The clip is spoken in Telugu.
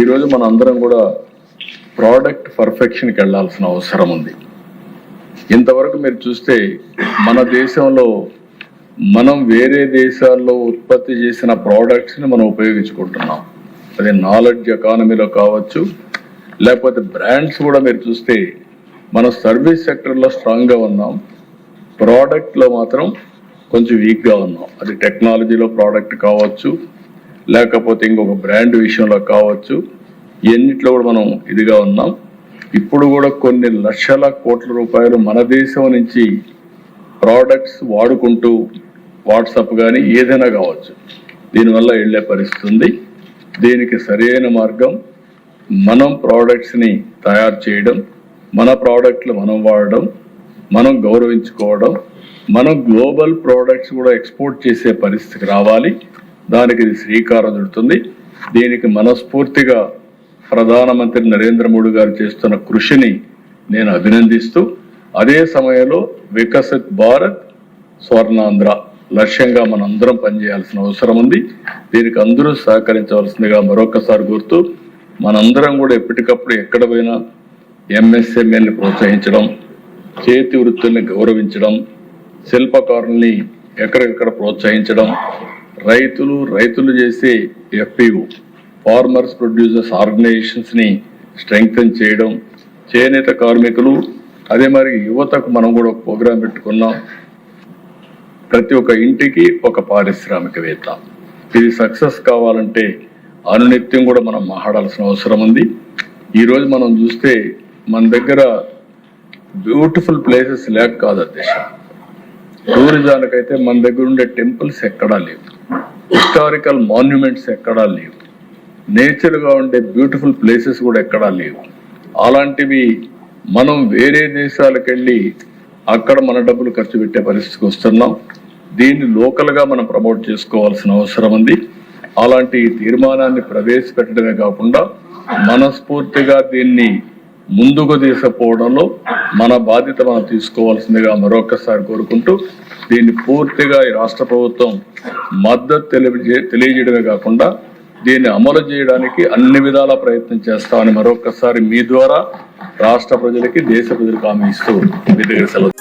ఈరోజు మన అందరం కూడా ప్రోడక్ట్ పర్ఫెక్షన్కి వెళ్ళాల్సిన అవసరం ఉంది. ఇంతవరకు మీరు చూస్తే మన దేశంలో మనం వేరే దేశాల్లో ఉత్పత్తి చేసిన ప్రోడక్ట్స్ని మనం ఉపయోగించుకుంటున్నాం. అది నాలెడ్జ్ ఎకానమీలో కావచ్చు, లేకపోతే బ్రాండ్స్ కూడా మీరు చూస్తే మన సర్వీస్ సెక్టర్లో స్ట్రాంగ్గా ఉన్నాం, ప్రోడక్ట్లో మాత్రం కొంచెం వీక్గా ఉన్నాం. అది టెక్నాలజీలో ప్రోడక్ట్ కావచ్చు, లేకపోతే ఇంకొక బ్రాండ్ విషయంలో కావచ్చు, ఎన్నిట్లో కూడా మనం ఇదిగా ఉన్నాం. ఇప్పుడు కూడా కొన్ని లక్షల కోట్ల రూపాయలు మన దేశం నుంచి ప్రోడక్ట్స్ వాడుకుంటూ వాట్సాప్ కానీ ఏదైనా కావచ్చు దీనివల్ల వెళ్ళే పరిస్థితి ఉంది. దీనికి సరైన మార్గం మనం ప్రోడక్ట్స్ని తయారు చేయడం, మన ప్రోడక్ట్లు మనం వాడడం, మనం గౌరవించుకోవడం, మనం గ్లోబల్ ప్రోడక్ట్స్ కూడా ఎక్స్పోర్ట్ చేసే పరిస్థితికి రావాలి. దానికి ఇది శ్రీకారం చుడుతుంది. దీనికి మనస్ఫూర్తిగా ప్రధానమంత్రి నరేంద్ర మోడీ గారు చేస్తున్న కృషిని నేను అభినందిస్తూ, అదే సమయంలో వికసిత్ భారత్ స్వర్ణాంధ్ర లక్ష్యంగా మనందరం పనిచేయాల్సిన అవసరం ఉంది. దీనికి అందరూ సహకరించవలసిందిగా మరొకసారి కోరుతూ, మనందరం కూడా ఎప్పటికప్పుడు ఎక్కడ పోయినా ఎంఎస్ఎంఈని ప్రోత్సహించడం, చేతి వృత్తుల్ని గౌరవించడం, శిల్పకారుల్ని ఎక్కడెక్కడ ప్రోత్సహించడం, రైతులు చేసే ఎఫ్పిఓ ఫార్మర్స్ ప్రొడ్యూసర్స్ ఆర్గనైజేషన్స్ని స్ట్రెంగ్తన్ చేయడం, చేనేత కార్మికులు, అదే మరి యువతకు మనం కూడా ఒక ప్రోగ్రాం పెట్టుకున్నాం, ప్రతి ఒక్క ఇంటికి ఒక పారిశ్రామికవేత్త. ఇది సక్సెస్ కావాలంటే అనునిత్యం కూడా మనం మాట్లాడాల్సిన అవసరం ఉంది. ఈరోజు మనం చూస్తే మన దగ్గర బ్యూటిఫుల్ ప్లేసెస్ లేక కాదు అధ్యక్ష, టూరిజానికైతే మన దగ్గర ఉండే టెంపుల్స్ ఎక్కడా లేవు, హిస్టారికల్ మాన్యుమెంట్స్ ఎక్కడా లేవు, నేచర్గా ఉండే బ్యూటిఫుల్ ప్లేసెస్ కూడా ఎక్కడా లేవు. అలాంటివి మనం వేరే దేశాలకు వెళ్ళి అక్కడ మన డబ్బులు ఖర్చు పెట్టే పరిస్థితికి వస్తున్నాం. దీన్ని లోకల్గా మనం ప్రమోట్ చేసుకోవాల్సిన అవసరం ఉంది. అలాంటి తీర్మానాన్ని ప్రవేశపెట్టడమే కాకుండా మనస్ఫూర్తిగా దీన్ని ముందుకు తీసుకుపోవడంలో మన బాధ్యత మనం తీసుకోవాల్సిందిగా మరొకసారి కోరుకుంటూ, దీన్ని పూర్తిగా ఈ రాష్ట్ర ప్రభుత్వం మద్దతు తెలియజేయడమే కాకుండా దీన్ని అమలు చేయడానికి అన్ని విధాల ప్రయత్నం చేస్తామని మరొకసారి మీ ద్వారా రాష్ట్ర ప్రజలకి, దేశ ప్రజలకు హామీ ఇస్తూ మీ దగ్గర సెలవు.